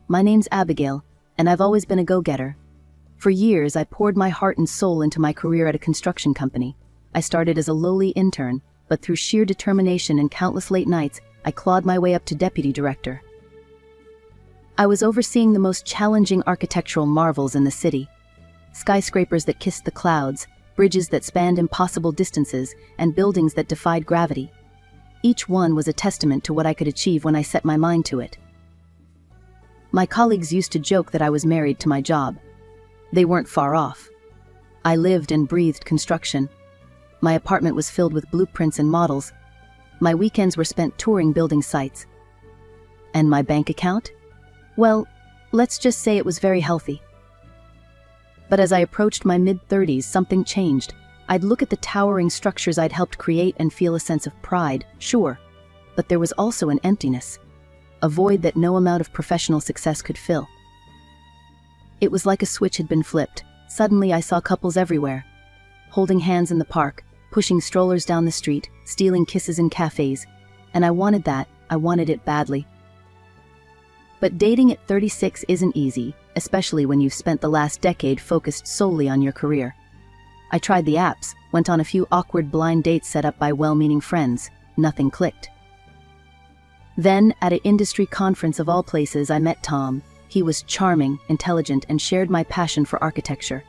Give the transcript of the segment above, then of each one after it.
My name's Abigail, and I've always been a go-getter. For years, I poured my heart and soul into my career at a construction company. I started as a lowly intern, but through sheer determination and countless late nights, I clawed my way up to deputy director. I was overseeing the most challenging architectural marvels in the city. Skyscrapers that kissed the clouds, bridges that spanned impossible distances, and buildings that defied gravity. Each one was a testament to what I could achieve when I set my mind to it. My colleagues used to joke that I was married to my job. They weren't far off. I lived and breathed construction. My apartment was filled with blueprints and models. My weekends were spent touring building sites. And my bank account? Well, let's just say it was very healthy. But as I approached my mid-30s, something changed. I'd look at the towering structures I'd helped create and feel a sense of pride, sure, but there was also an emptiness, a void that no amount of professional success could fill. It was like a switch had been flipped. Suddenly I saw couples everywhere, holding hands in the park, pushing strollers down the street, stealing kisses in cafes, and I wanted that. I wanted it badly. But dating at 36 isn't easy, especially when you've spent the last decade focused solely on your career. I tried the apps, went on a few awkward blind dates set up by well-meaning friends. Nothing clicked. Then, at an industry conference of all places, I met Tom. He was charming, intelligent, and shared my passion for architecture.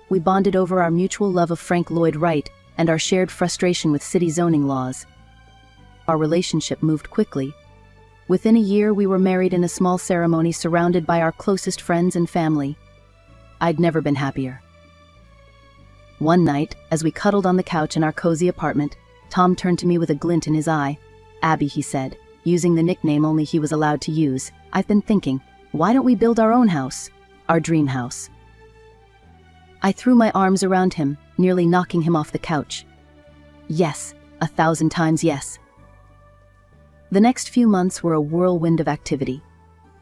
We bonded over our mutual love of Frank Lloyd Wright and our shared frustration with city zoning laws. Our relationship moved quickly. Within a year, we were married in a small ceremony surrounded by our closest friends and family. I'd never been happier. One night, as we cuddled on the couch in our cozy apartment, Tom turned to me with a glint in his eye. "Abby," he said, using the nickname only he was allowed to use, "I've been thinking, why don't we build our own house? Our dream house?" I threw my arms around him, nearly knocking him off the couch. Yes, 1,000 times yes. The next few months were a whirlwind of activity.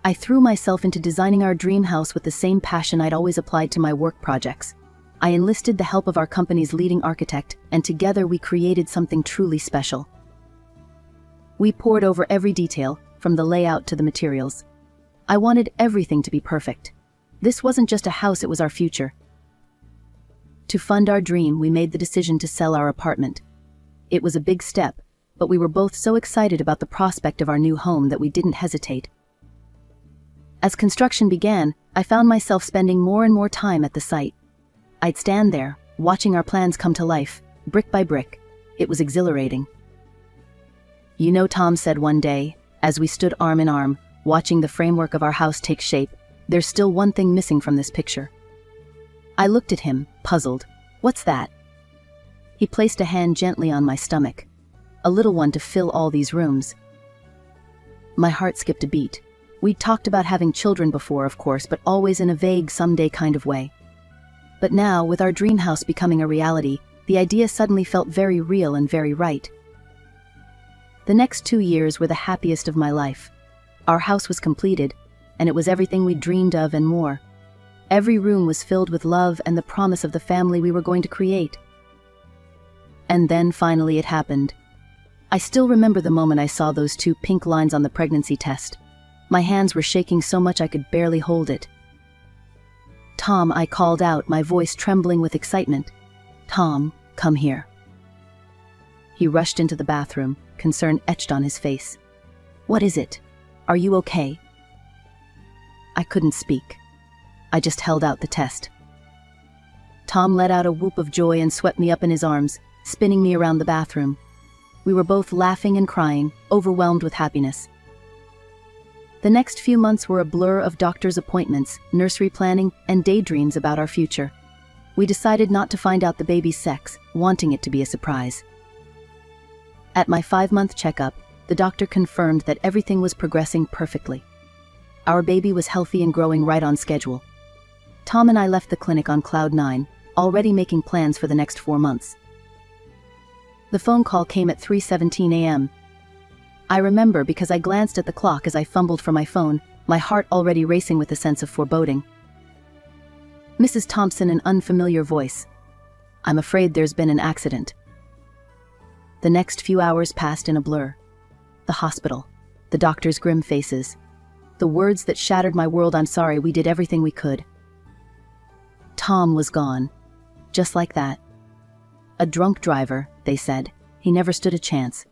I threw myself into designing our dream house with the same passion I'd always applied to my work projects. I enlisted the help of our company's leading architect, and together we created something truly special. We pored over every detail, from the layout to the materials. I wanted everything to be perfect. This wasn't just a house, it was our future. To fund our dream, we made the decision to sell our apartment. It was a big step, but we were both so excited about the prospect of our new home that we didn't hesitate. As construction began, I found myself spending more and more time at the site. I'd stand there, watching our plans come to life, brick by brick. It was exhilarating. "You know," Tom said one day, as we stood arm in arm, watching the framework of our house take shape, "there's still one thing missing from this picture." I looked at him, puzzled. "What's that?" He placed a hand gently on my stomach. "A little one to fill all these rooms." My heart skipped a beat. We'd talked about having children before, of course, but always in a vague someday kind of way. But now, with our dream house becoming a reality, the idea suddenly felt very real and very right. The next 2 years were the happiest of my life. Our house was completed, and it was everything we dreamed of and more. Every room was filled with love and the promise of the family we were going to create. And then finally it happened. I still remember the moment I saw those 2 pink lines on the pregnancy test. My hands were shaking so much I could barely hold it. "Tom," I called out, my voice trembling with excitement. "Tom, come here." He rushed into the bathroom, concern etched on his face. "What is it? Are you okay?" I couldn't speak. I just held out the test. Tom let out a whoop of joy and swept me up in his arms, spinning me around the bathroom. We were both laughing and crying, overwhelmed with happiness. The next few months were a blur of doctor's appointments, nursery planning, and daydreams about our future. We decided not to find out the baby's sex, wanting it to be a surprise. At my 5-month checkup, the doctor confirmed that everything was progressing perfectly. Our baby was healthy and growing right on schedule. Tom and I left the clinic on cloud 9, already making plans for the next 4 months. The phone call came at 3:17 a.m. I remember because I glanced at the clock as I fumbled for my phone, my heart already racing with a sense of foreboding. "Mrs. Thompson," an unfamiliar voice. "I'm afraid there's been an accident." The next few hours passed in a blur. The hospital, the doctor's grim faces, The words that shattered my world. I'm sorry, we did everything we could. Tom was gone. Just like that. A drunk driver, they said. He never stood a chance.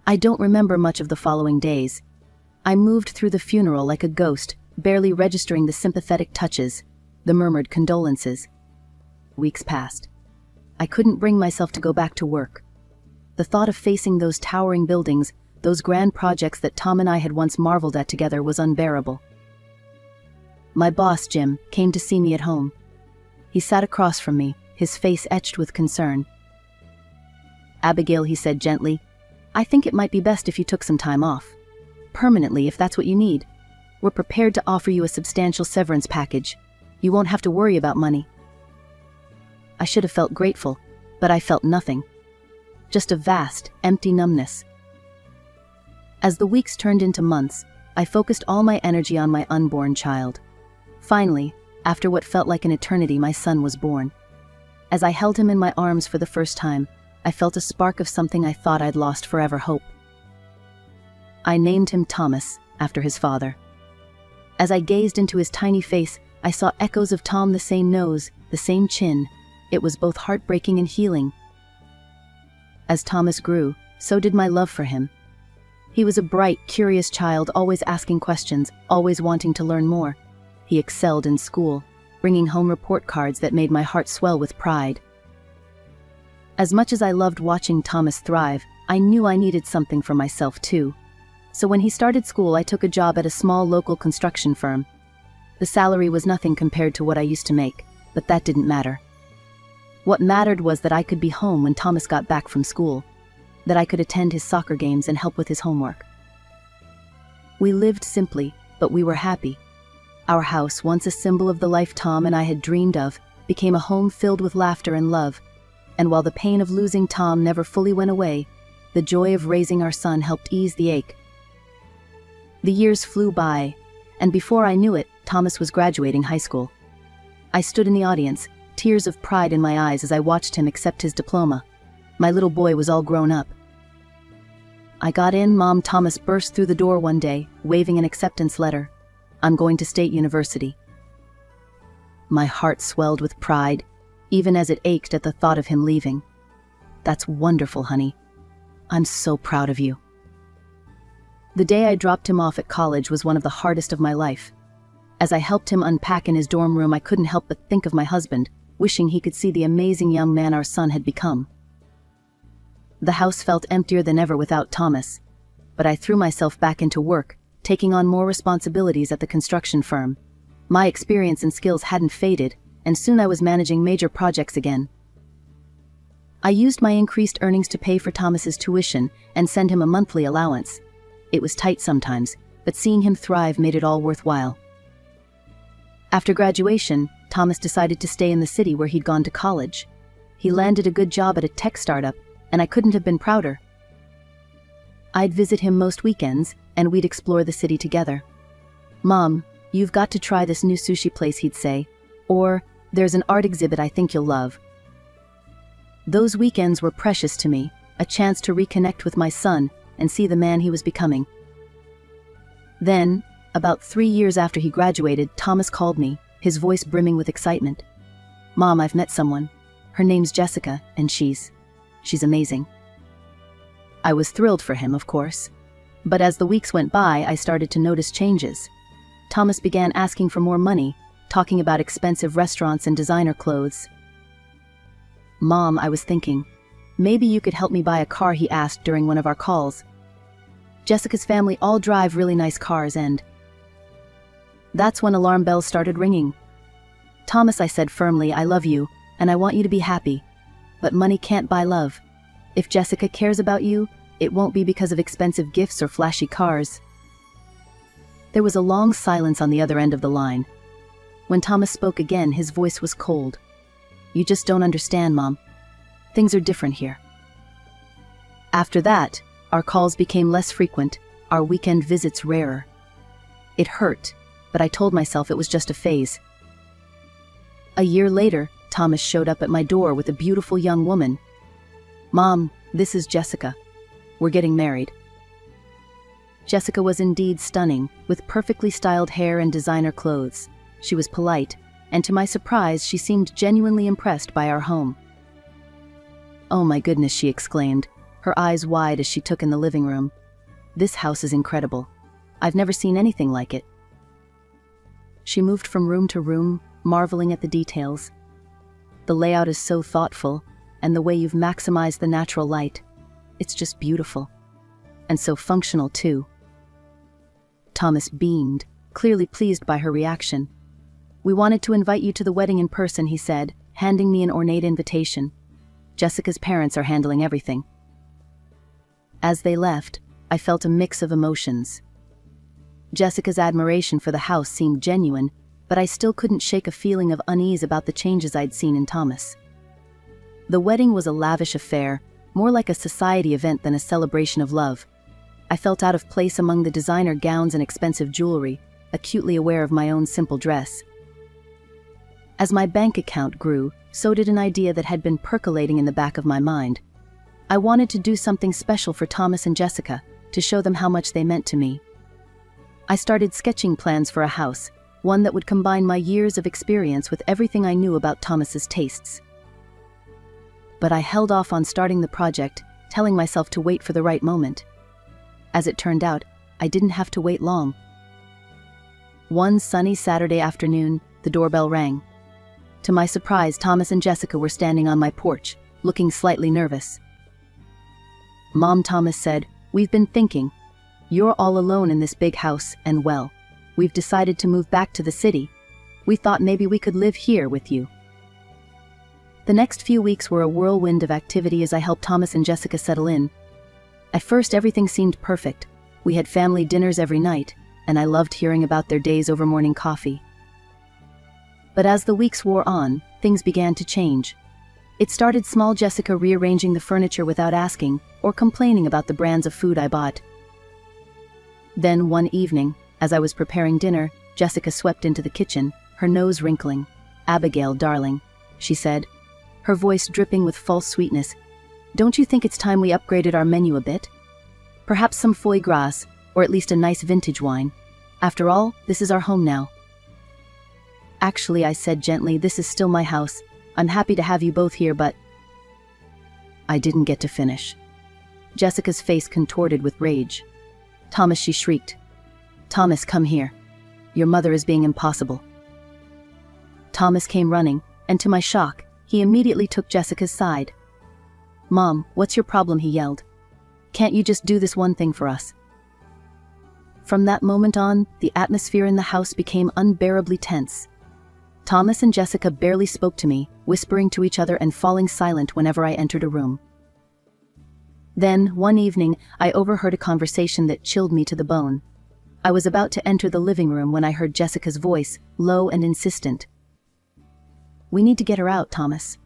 I don't remember much of the following days. I moved through the funeral like a ghost, barely registering the sympathetic touches, the murmured condolences. Weeks passed. I couldn't bring myself to go back to work. The thought of facing those towering buildings, those grand projects that Tom and I had once marveled at together, was unbearable. My boss, Jim, came to see me at home. He sat across from me, his face etched with concern. "Abigail," he said gently, "I think it might be best if you took some time off. Permanently, if that's what you need. We're prepared to offer you a substantial severance package. You won't have to worry about money." I should have felt grateful, but I felt nothing. Just a vast, empty numbness. As the weeks turned into months, I focused all my energy on my unborn child. Finally, after what felt like an eternity, my son was born. As I held him in my arms for the first time, I felt a spark of something I thought I'd lost forever: hope. I named him Thomas, after his father. As I gazed into his tiny face, I saw echoes of Tom: the same nose, the same chin. It was both heartbreaking and healing. As Thomas grew, so did my love for him. He was a bright, curious child, always asking questions, always wanting to learn more. He excelled in school, bringing home report cards that made my heart swell with pride. As much as I loved watching Thomas thrive, I knew I needed something for myself too. So when he started school, I took a job at a small local construction firm. The salary was nothing compared to what I used to make, but that didn't matter. What mattered was that I could be home when Thomas got back from school, that I could attend his soccer games and help with his homework. We lived simply, but we were happy. Our house, once a symbol of the life Tom and I had dreamed of, became a home filled with laughter and love. And while the pain of losing Tom never fully went away, the joy of raising our son helped ease the ache. The years flew by, and before I knew it, Thomas was graduating high school. I stood in the audience, tears of pride in my eyes as I watched him accept his diploma. My little boy was all grown up. I got in. Mom, Thomas burst through the door one day, waving an acceptance letter. "I'm going to State University." My heart swelled with pride, even as it ached at the thought of him leaving. "That's wonderful, honey. I'm so proud of you." The day I dropped him off at college was one of the hardest of my life. As I helped him unpack in his dorm room, I couldn't help but think of my husband, wishing he could see the amazing young man our son had become. The house felt emptier than ever without Thomas, but I threw myself back into work, taking on more responsibilities at the construction firm. My experience and skills hadn't faded, and soon I was managing major projects again. I used my increased earnings to pay for Thomas's tuition and send him a monthly allowance. It was tight sometimes, but seeing him thrive made it all worthwhile. After graduation, Thomas decided to stay in the city where he'd gone to college. He landed a good job at a tech startup, and I couldn't have been prouder. I'd visit him most weekends, and we'd explore the city together. "Mom, you've got to try this new sushi place," he'd say, or "There's an art exhibit I think you'll love." Those weekends were precious to me, a chance to reconnect with my son and see the man he was becoming. Then, about 3 years after he graduated, Thomas called me, his voice brimming with excitement. "Mom, I've met someone. Her name's Jessica, and she's amazing." I was thrilled for him, of course. But as the weeks went by, I started to notice changes. Thomas began asking for more money, talking about expensive restaurants and designer clothes. "Mom," I was thinking, "maybe you could help me buy a car," he asked during one of our calls. "Jessica's family all drive really nice cars, and..." That's when alarm bells started ringing. "Thomas," I said firmly, "I love you, and I want you to be happy. But money can't buy love. If Jessica cares about you, it won't be because of expensive gifts or flashy cars." There was a long silence on the other end of the line. When Thomas spoke again, his voice was cold. "You just don't understand, Mom. Things are different here." After that, our calls became less frequent, our weekend visits rarer. It hurt, but I told myself it was just a phase. A year later, Thomas showed up at my door with a beautiful young woman. "Mom, this is Jessica. We're getting married." Jessica was indeed stunning, with perfectly styled hair and designer clothes. She was polite, and to my surprise, she seemed genuinely impressed by our home. "Oh my goodness," she exclaimed, her eyes wide as she took in the living room. "This house is incredible. I've never seen anything like it." She moved from room to room, marveling at the details. "The layout is so thoughtful, and the way you've maximized the natural light. It's just beautiful. And so functional, too." Thomas beamed, clearly pleased by her reaction. "We wanted to invite you to the wedding in person," he said, handing me an ornate invitation. "Jessica's parents are handling everything." As they left, I felt a mix of emotions. Jessica's admiration for the house seemed genuine, but I still couldn't shake a feeling of unease about the changes I'd seen in Thomas. The wedding was a lavish affair, more like a society event than a celebration of love. I felt out of place among the designer gowns and expensive jewelry, acutely aware of my own simple dress. As my bank account grew, so did an idea that had been percolating in the back of my mind. I wanted to do something special for Thomas and Jessica, to show them how much they meant to me. I started sketching plans for a house, one that would combine my years of experience with everything I knew about Thomas's tastes. But I held off on starting the project, telling myself to wait for the right moment. As it turned out, I didn't have to wait long. One sunny Saturday afternoon, the doorbell rang. To my surprise, Thomas and Jessica were standing on my porch, looking slightly nervous. "Mom," Thomas said, "we've been thinking. You're all alone in this big house, and well, we've decided to move back to the city. We thought maybe we could live here with you." The next few weeks were a whirlwind of activity as I helped Thomas and Jessica settle in. At first, everything seemed perfect. We had family dinners every night, and I loved hearing about their days over morning coffee. But as the weeks wore on, things began to change. It started small, Jessica rearranging the furniture without asking, or complaining about the brands of food I bought. Then one evening, as I was preparing dinner, Jessica swept into the kitchen, her nose wrinkling. "Abigail, darling," she said, her voice dripping with false sweetness, "don't you think it's time we upgraded our menu a bit? Perhaps some foie gras, or at least a nice vintage wine. After all, this is our home now." "Actually," I said gently, "this is still my house. I'm happy to have you both here, but—" I didn't get to finish. Jessica's face contorted with rage. "Thomas," she shrieked. "Thomas, come here. Your mother is being impossible." Thomas came running, and to my shock, he immediately took Jessica's side. "Mom, what's your problem?" he yelled. "Can't you just do this one thing for us?" From that moment on, the atmosphere in the house became unbearably tense. Thomas and Jessica barely spoke to me, whispering to each other and falling silent whenever I entered a room. Then, one evening, I overheard a conversation that chilled me to the bone. I was about to enter the living room when I heard Jessica's voice, low and insistent. "We need to get her out, Thomas.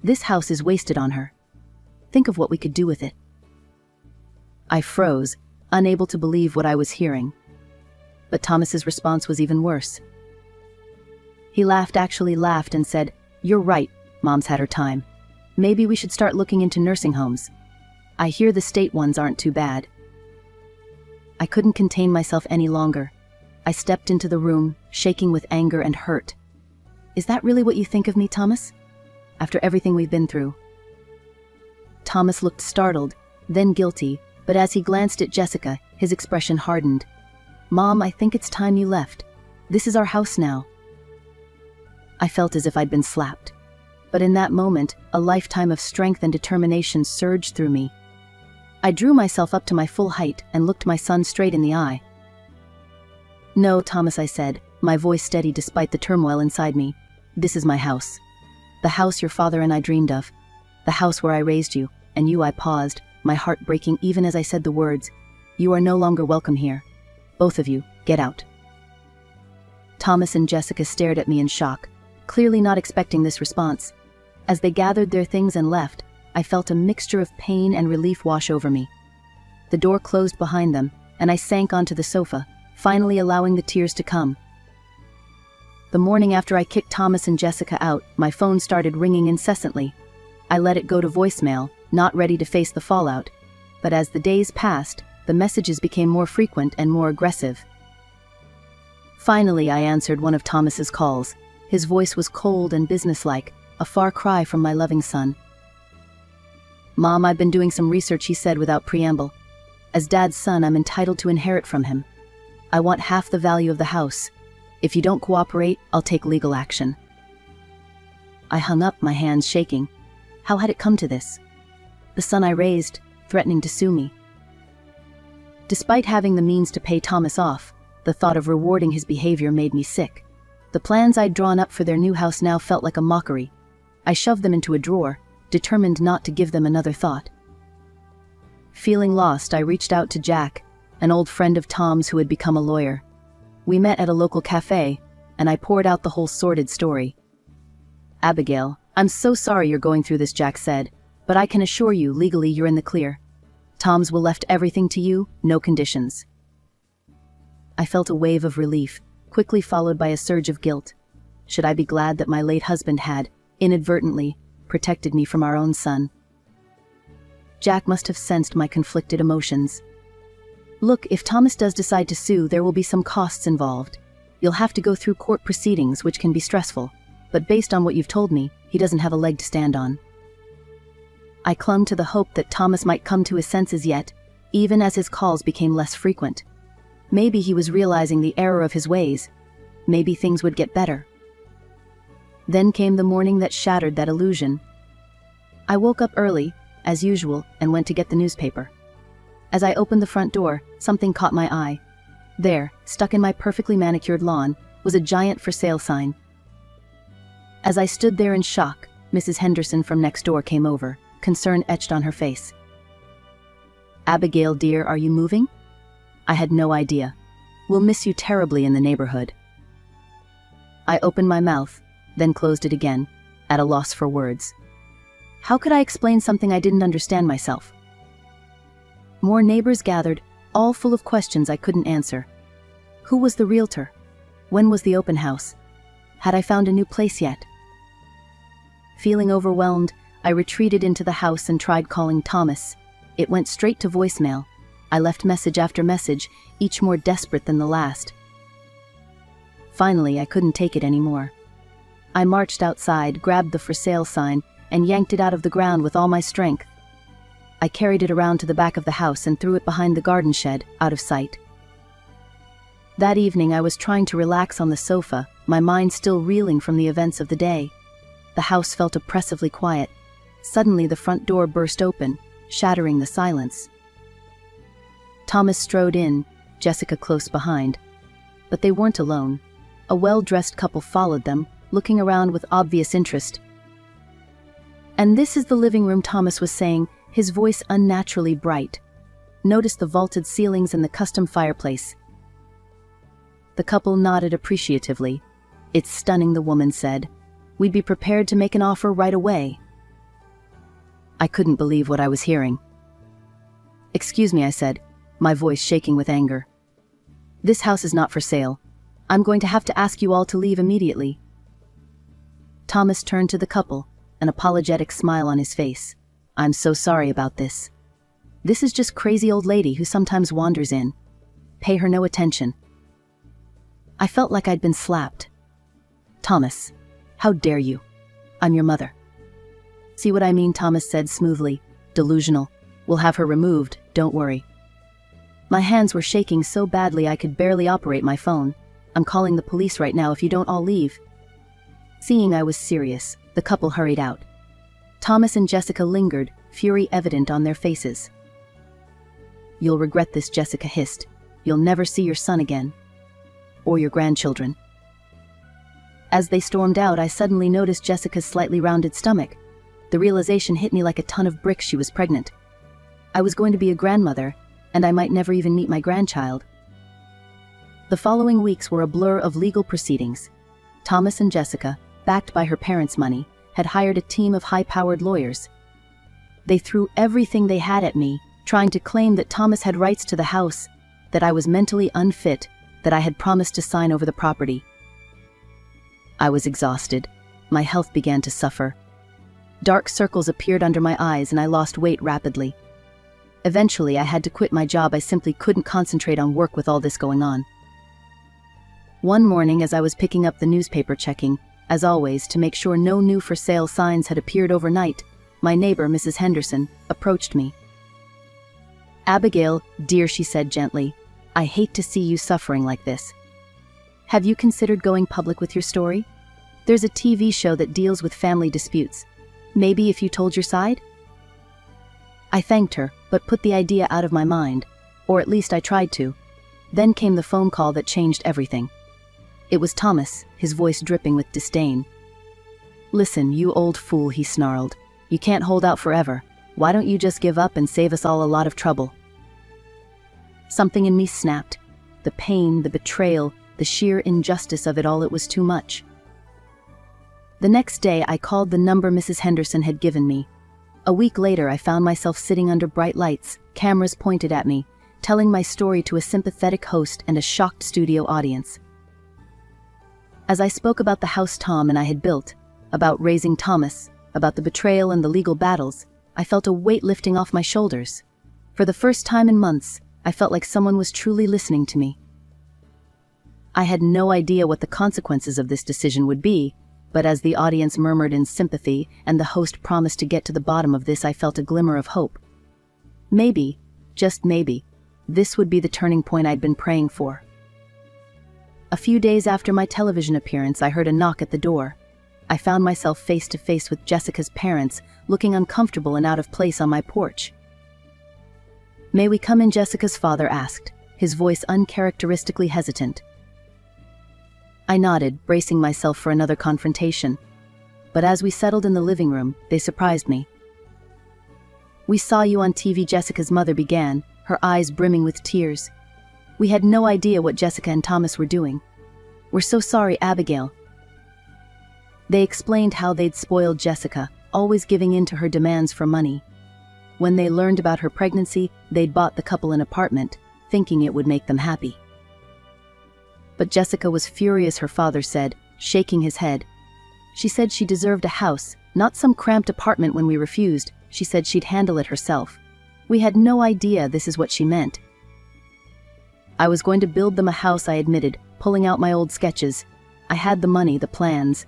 This house is wasted on her. Think of what we could do with it." I froze, unable to believe what I was hearing. But Thomas's response was even worse. He actually laughed and said, "You're right, Mom's had her time. Maybe we should start looking into nursing homes. I hear the state ones aren't too bad." I couldn't contain myself any longer. I stepped into the room, shaking with anger and hurt. "Is that really what you think of me, Thomas? After everything we've been through?" Thomas looked startled, then guilty, but as he glanced at Jessica, his expression hardened. "Mom, I think it's time you left. This is our house now." I felt as if I'd been slapped. But in that moment, a lifetime of strength and determination surged through me. I drew myself up to my full height and looked my son straight in the eye. "No, Thomas," I said, my voice steady despite the turmoil inside me. "This is my house. The house your father and I dreamed of. The house where I raised you, and you." I paused, my heart breaking even as I said the words. "You are no longer welcome here. Both of you, get out." Thomas and Jessica stared at me in shock, clearly not expecting this response. As they gathered their things and left, I felt a mixture of pain and relief wash over me. The door closed behind them, and I sank onto the sofa, finally allowing the tears to come. The morning after I kicked Thomas and Jessica out, my phone started ringing incessantly. I let it go to voicemail, not ready to face the fallout. But as the days passed, the messages became more frequent and more aggressive. Finally, I answered one of Thomas's calls. His voice was cold and businesslike, a far cry from my loving son. "Mom, I've been doing some research," he said without preamble. "As Dad's son, I'm entitled to inherit from him. I want half the value of the house. If you don't cooperate, I'll take legal action." I hung up, my hands shaking. How had it come to this? The son I raised, threatening to sue me. Despite having the means to pay Thomas off, the thought of rewarding his behavior made me sick. The plans I'd drawn up for their new house now felt like a mockery. I shoved them into a drawer, determined not to give them another thought. Feeling lost, I reached out to Jack, an old friend of Tom's who had become a lawyer. We met at a local cafe, and I poured out the whole sordid story. "Abigail, I'm so sorry you're going through this," Jack said, "but I can assure you, legally you're in the clear. Tom's will left everything to you, no conditions." I felt a wave of relief, quickly followed by a surge of guilt. Should I be glad that my late husband had, inadvertently, protected me from our own son? Jack must have sensed my conflicted emotions. "Look, if Thomas does decide to sue, there will be some costs involved. You'll have to go through court proceedings, which can be stressful, but based on what you've told me, he doesn't have a leg to stand on." I clung to the hope that Thomas might come to his senses yet, even as his calls became less frequent. Maybe he was realizing the error of his ways. Maybe things would get better. Then came the morning that shattered that illusion. I woke up early, as usual, and went to get the newspaper. As I opened the front door, something caught my eye. There, stuck in my perfectly manicured lawn, was a giant for sale sign. As I stood there in shock, Mrs. Henderson from next door came over, concern etched on her face. "Abigail, dear, are you moving?" I had no idea. "We'll miss you terribly in the neighborhood." I opened my mouth, then closed it again, at a loss for words. How could I explain something I didn't understand myself? More neighbors gathered, all full of questions I couldn't answer. Who was the realtor? When was the open house? Had I found a new place yet? Feeling overwhelmed, I retreated into the house and tried calling Thomas. It went straight to voicemail. I left message after message, each more desperate than the last. Finally, I couldn't take it anymore. I marched outside, grabbed the for sale sign, and yanked it out of the ground with all my strength. I carried it around to the back of the house and threw it behind the garden shed, out of sight. That evening I was trying to relax on the sofa, my mind still reeling from the events of the day. The house felt oppressively quiet. Suddenly the front door burst open, shattering the silence. Thomas strode in, Jessica close behind. But they weren't alone. A well-dressed couple followed them, looking around with obvious interest. "And this is the living room," Thomas was saying, his voice unnaturally bright. "Notice the vaulted ceilings and the custom fireplace." The couple nodded appreciatively. "It's stunning," the woman said. "We'd be prepared to make an offer right away." I couldn't believe what I was hearing. "Excuse me," I said, my voice shaking with anger. "This house is not for sale. I'm going to have to ask you all to leave immediately." Thomas turned to the couple, an apologetic smile on his face. "I'm so sorry about this. This is just crazy old lady who sometimes wanders in. Pay her no attention." I felt like I'd been slapped. "Thomas, how dare you? I'm your mother." "See what I mean?" Thomas said smoothly. "Delusional. We'll have her removed, don't worry." My hands were shaking so badly I could barely operate my phone. "I'm calling the police right now if you don't all leave." Seeing I was serious, the couple hurried out. Thomas and Jessica lingered, fury evident on their faces. "You'll regret this," Jessica hissed. "You'll never see your son again. Or your grandchildren." As they stormed out, I suddenly noticed Jessica's slightly rounded stomach. The realization hit me like a ton of bricks. She was pregnant. I was going to be a grandmother, and I might never even meet my grandchild. The following weeks were a blur of legal proceedings. Thomas and Jessica, backed by her parents' money, had hired a team of high-powered lawyers. They threw everything they had at me, trying to claim that Thomas had rights to the house, that I was mentally unfit, that I had promised to sign over the property. I was exhausted. My health began to suffer. Dark circles appeared under my eyes and I lost weight rapidly. Eventually, I had to quit my job. I simply couldn't concentrate on work with all this going on. One morning, as I was picking up the newspaper, checking, as always, to make sure no new for sale signs had appeared overnight, my neighbor, Mrs. Henderson, approached me. "Abigail, dear," she said gently, "I hate to see you suffering like this. Have you considered going public with your story? There's a TV show that deals with family disputes. Maybe if you told your side?" I thanked her, but put the idea out of my mind, or at least I tried to. Then came the phone call that changed everything. It was Thomas, his voice dripping with disdain. "Listen, you old fool," he snarled. "You can't hold out forever. Why don't you just give up and save us all a lot of trouble?" Something in me snapped. The pain, the betrayal, the sheer injustice of it all, it was too much. The next day, I called the number Mrs. Henderson had given me. A week later, I found myself sitting under bright lights, cameras pointed at me, telling my story to a sympathetic host and a shocked studio audience. As I spoke about the house Tom and I had built, about raising Thomas, about the betrayal and the legal battles, I felt a weight lifting off my shoulders. For the first time in months, I felt like someone was truly listening to me. I had no idea what the consequences of this decision would be, but as the audience murmured in sympathy and the host promised to get to the bottom of this, I felt a glimmer of hope. Maybe, just maybe, this would be the turning point I'd been praying for. A few days after my television appearance, I heard a knock at the door. I found myself face to face with Jessica's parents, looking uncomfortable and out of place on my porch. "May we come in?" Jessica's father asked, his voice uncharacteristically hesitant. I nodded, bracing myself for another confrontation. But as we settled in the living room, they surprised me. "We saw you on TV," Jessica's mother began, her eyes brimming with tears. "We had no idea what Jessica and Thomas were doing. We're so sorry, Abigail." They explained how they'd spoiled Jessica, always giving in to her demands for money. When they learned about her pregnancy, they'd bought the couple an apartment, thinking it would make them happy. But Jessica was furious, her father said, shaking his head. "She said she deserved a house, not some cramped apartment. When we refused, she said she'd handle it herself. We had no idea this is what she meant." "I was going to build them a house," I admitted, pulling out my old sketches. "I had the money, the plans.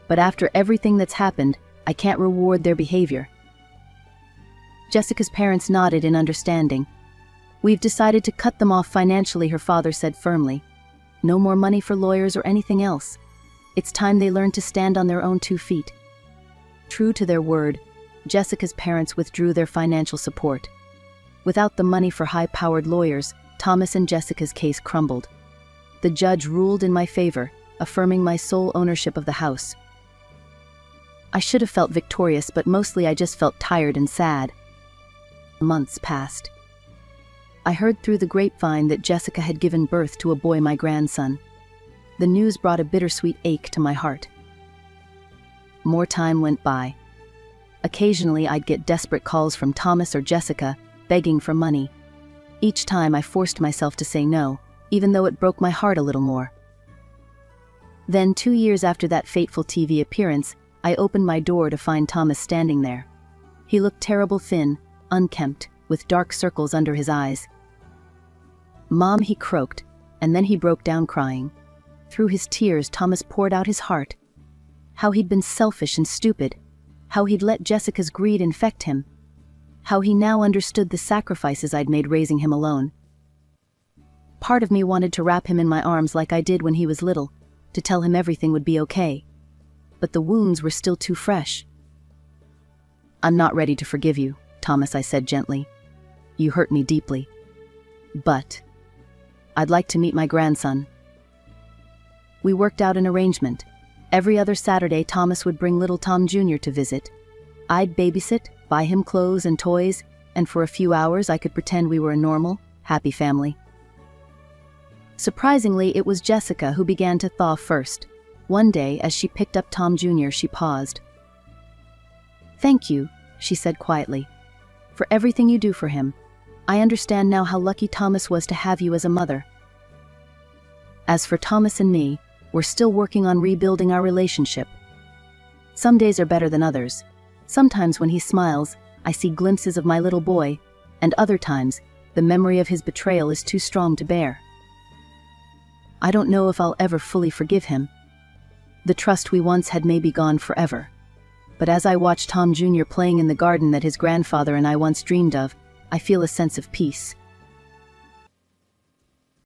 But after everything that's happened, I can't reward their behavior." Jessica's parents nodded in understanding. "We've decided to cut them off financially," her father said firmly. "No more money for lawyers or anything else. It's time they learned to stand on their own 2 feet." True to their word, Jessica's parents withdrew their financial support. Without the money for high-powered lawyers, Thomas and Jessica's case crumbled. The judge ruled in my favor, affirming my sole ownership of the house. I should have felt victorious, but mostly I just felt tired and sad. Months passed. I heard through the grapevine that Jessica had given birth to a boy, my grandson. The news brought a bittersweet ache to my heart. More time went by. Occasionally I'd get desperate calls from Thomas or Jessica, begging for money. Each time I forced myself to say no, even though it broke my heart a little more. Then, 2 years after that fateful TV appearance, I opened my door to find Thomas standing there. He looked terrible, thin, unkempt, with dark circles under his eyes. "Mom," he croaked, and then he broke down crying. Through his tears, Thomas poured out his heart. How he'd been selfish and stupid. How he'd let Jessica's greed infect him. How he now understood the sacrifices I'd made raising him alone. Part of me wanted to wrap him in my arms like I did when he was little, to tell him everything would be okay. But the wounds were still too fresh. "I'm not ready to forgive you, Thomas," I said gently. "You hurt me deeply. But I'd like to meet my grandson." We worked out an arrangement. Every other Saturday, Thomas would bring little Tom Jr. to visit. I'd babysit, buy him clothes and toys, and for a few hours I could pretend we were a normal, happy family. Surprisingly, it was Jessica who began to thaw first. One day, as she picked up Tom Jr., she paused. "Thank you," she said quietly, "for everything you do for him. I understand now how lucky Thomas was to have you as a mother." As for Thomas and me, we're still working on rebuilding our relationship. Some days are better than others. Sometimes when he smiles, I see glimpses of my little boy, and other times, the memory of his betrayal is too strong to bear. I don't know if I'll ever fully forgive him. The trust we once had may be gone forever. But as I watch Tom Jr. playing in the garden that his grandfather and I once dreamed of, I feel a sense of peace.